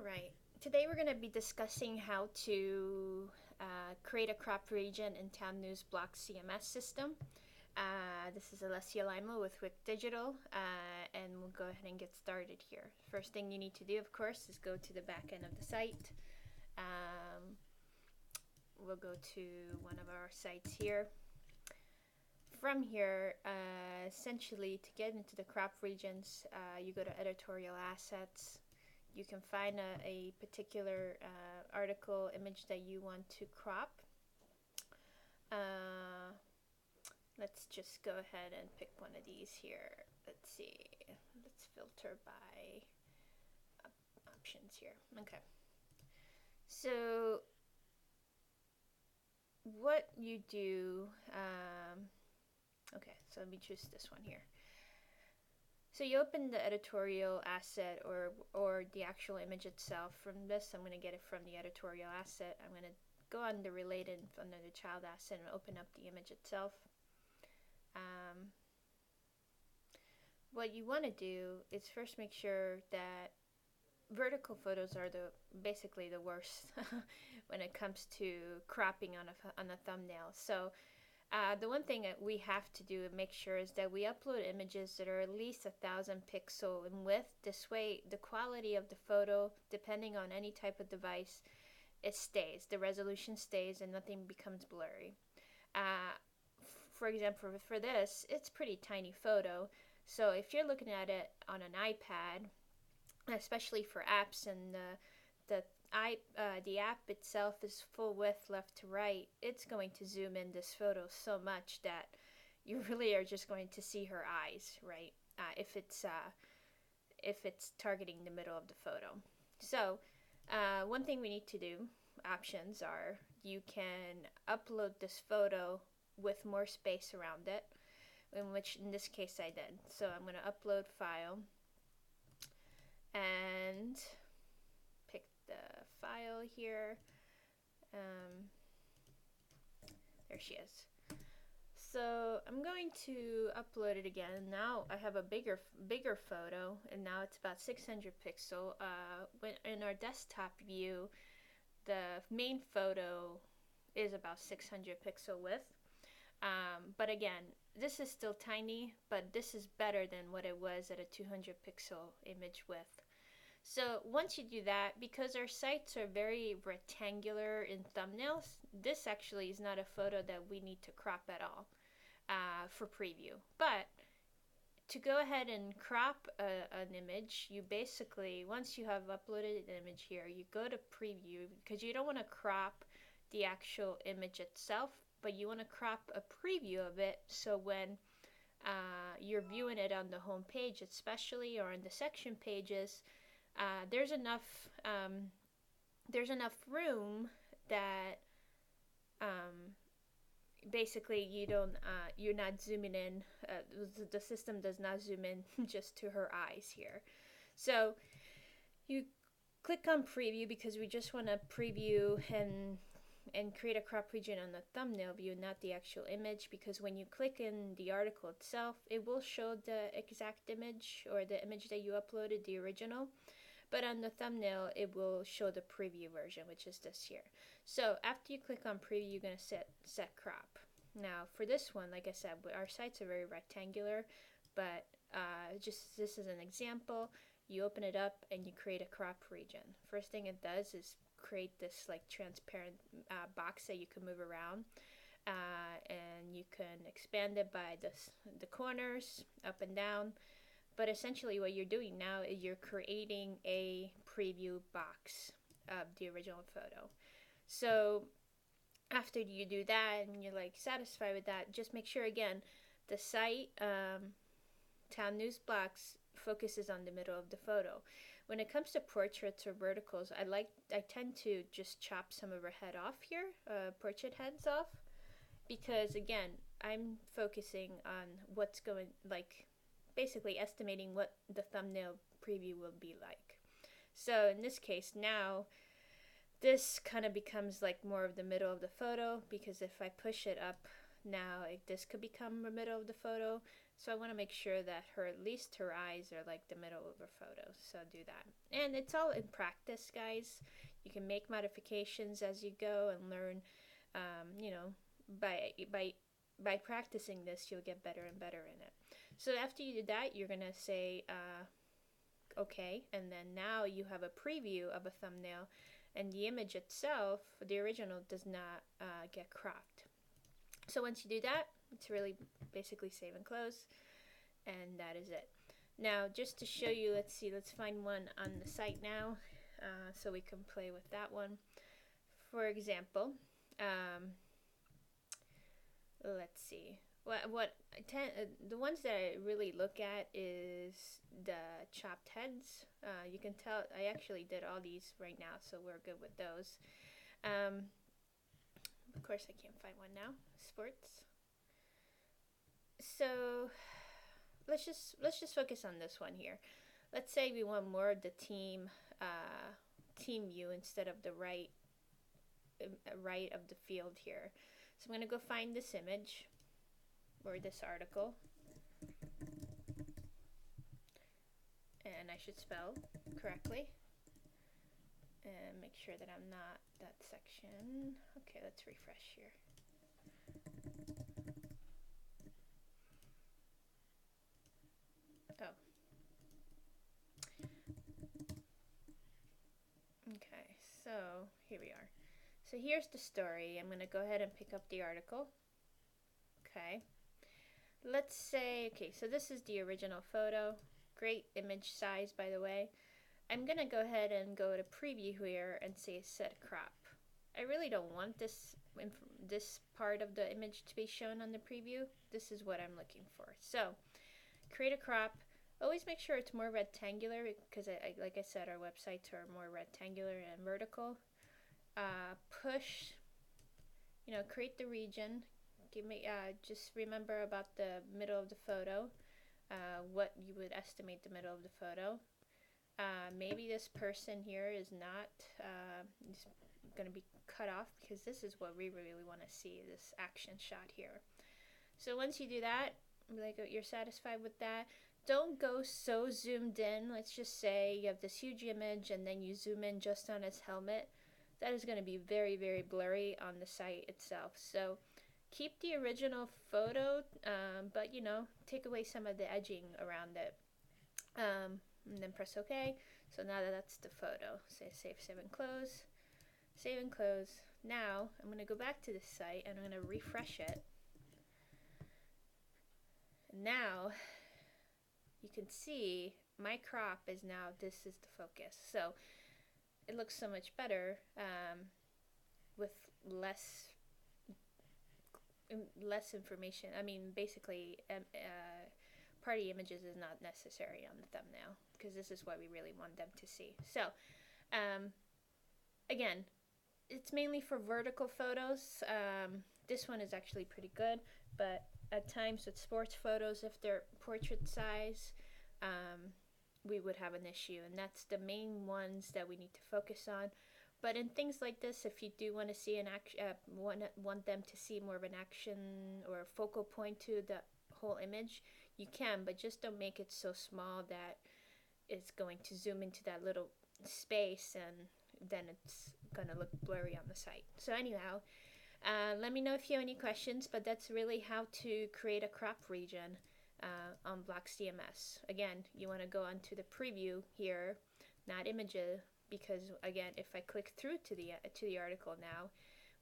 Alright, today we're going to be discussing how to create a crop region in Townnews Blox CMS system. This is Alessia Lima with Wick Digital, and we'll go ahead and get started here. First thing you need to do, of course, is go to the back end of the site. We'll go to one of our sites here. From here, essentially, to get into the crop regions, you go to editorial assets. You can find a particular article image that you want to crop. Let's just go ahead and pick one of these here. Let's see. Let's filter by options here. Okay. So what you do, okay, so let me choose this one here. So you open the editorial asset or the actual image itself. From this, I'm going to get it from the editorial asset. I'm going to go on the related under the child asset and open up the image itself. What you want to do is first make sure that vertical photos are basically the worst when it comes to cropping on a thumbnail. So the one thing that we have to do and make sure is that we upload images that are at least 1,000 pixels in width. This way, the quality of the photo, depending on any type of device, it stays. The resolution stays and nothing becomes blurry. For example, for this, it's pretty tiny photo. So if you're looking at it on an iPad, especially for apps and the app itself is full width left to right, it's going to zoom in this photo so much that you really are just going to see her eyes, right? If it's targeting the middle of the photo. So one thing we need to do, options are, you can upload this photo with more space around it, which in this case I did. So I'm going to upload file and pick the file here. There she is. So I'm going to upload it again. Now I have a bigger photo, and now it's about 600 pixel. When in our desktop view, the main photo is about 600 pixel width. But again, this is still tiny, but this is better than what it was at a 200 pixel image width. So once you do that, because our sites are very rectangular in thumbnails, this actually is not a photo that we need to crop at all for preview. But to go ahead and crop an image, you basically, once you have uploaded an image here, you go to preview, because you don't want to crop the actual image itself, but you want to crop a preview of it, so when you're viewing it on the home page especially, or in the section pages, there's enough room that basically you're not zooming in. The system does not zoom in just to her eyes here. So you click on preview because we just want to preview and create a crop region on the thumbnail view, not the actual image, because when you click in the article itself, it will show the exact image or the image that you uploaded, the original. But on the thumbnail, it will show the preview version, which is this here. So after you click on preview, you're going to set crop. Now for this one, like I said, our sites are very rectangular, but just this is an example. You open it up and you create a crop region. First thing it does is create this like transparent box that you can move around, and you can expand it by the corners up and down. But essentially what you're doing now is you're creating a preview box of the original photo. So after you do that and you're like satisfied with that, just make sure again the site Townnews Blox focuses on the middle of the photo. When it comes to portraits or verticals, I tend to just chop some of her head off here, portrait heads off, because again, I'm focusing on what's going, like basically estimating what the thumbnail preview will be like. So in this case now, this kind of becomes like more of the middle of the photo, because if I push it up now, this could become the middle of the photo. So I want to make sure that at least her eyes are like the middle of her photo. So do that. And it's all in practice, guys. You can make modifications as you go and learn, you know, by practicing this, you'll get better and better in it. So after you do that, you're going to say, okay, and then now you have a preview of a thumbnail, and the image itself, the original, does not get cropped. So once you do that, it's really basically save and close, and that is it. Now, just to show you, let's find one on the site now, so we can play with that one. For example, let's see. The ones that I really look at is the chopped heads. You can tell I actually did all these right now, so we're good with those. Of course, I can't find one now. Sports. So let's just focus on this one here. Let's say we want more of the team view instead of the right of the field here. So I'm going to go find this image or this article, and I should spell correctly and make sure that I'm not that section. Okay, let's refresh here. Oh. Okay, so here we are. So here's the story. I'm going to go ahead and pick up the article. Okay. Let's say, okay, so this is the original photo. Great image size, by the way. I'm going to go ahead and go to preview here and say set crop. I really don't want this part of the image to be shown on the preview. This is what I'm looking for. So create a crop. Always make sure it's more rectangular because, like I said, our websites are more rectangular and vertical. Push, create the region. Give me, just remember about the middle of the photo, what you would estimate the middle of the photo. Maybe this person here is not going to be cut off because this is what we really want to see, this action shot here. So once you do that, like you're satisfied with that, don't go so zoomed in. Let's just say you have this huge image and then you zoom in just on his helmet. That is going to be very, very blurry on the site itself. So keep the original photo, but take away some of the edging around it. And then press OK. So now that's the photo. Say save and close. Save and close. Now I'm going to go back to the site and I'm going to refresh it. And now you can see my crop is now, this is the focus. So it looks so much better with less information. I mean, basically, party images is not necessary on the thumbnail because this is what we really want them to see. So, again, it's mainly for vertical photos. This one is actually pretty good, but at times with sports photos, if they're portrait size, we would have an issue, and that's the main ones that we need to focus on. But in things like this, if you do want to see an want them to see more of an action or a focal point to the whole image, you can, but just don't make it so small that it's going to zoom into that little space and then it's going to look blurry on the site. So anyhow, let me know if you have any questions, but that's really how to create a crop region on Blox CMS. Again, you want to go onto the preview here, not images, because again, if I click through to the article now,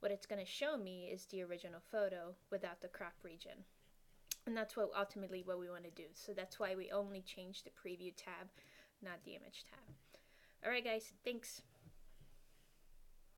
what it's going to show me is the original photo without the crop region. And that's ultimately what we want to do. So that's why we only change the preview tab, not the image tab. Alright guys, thanks.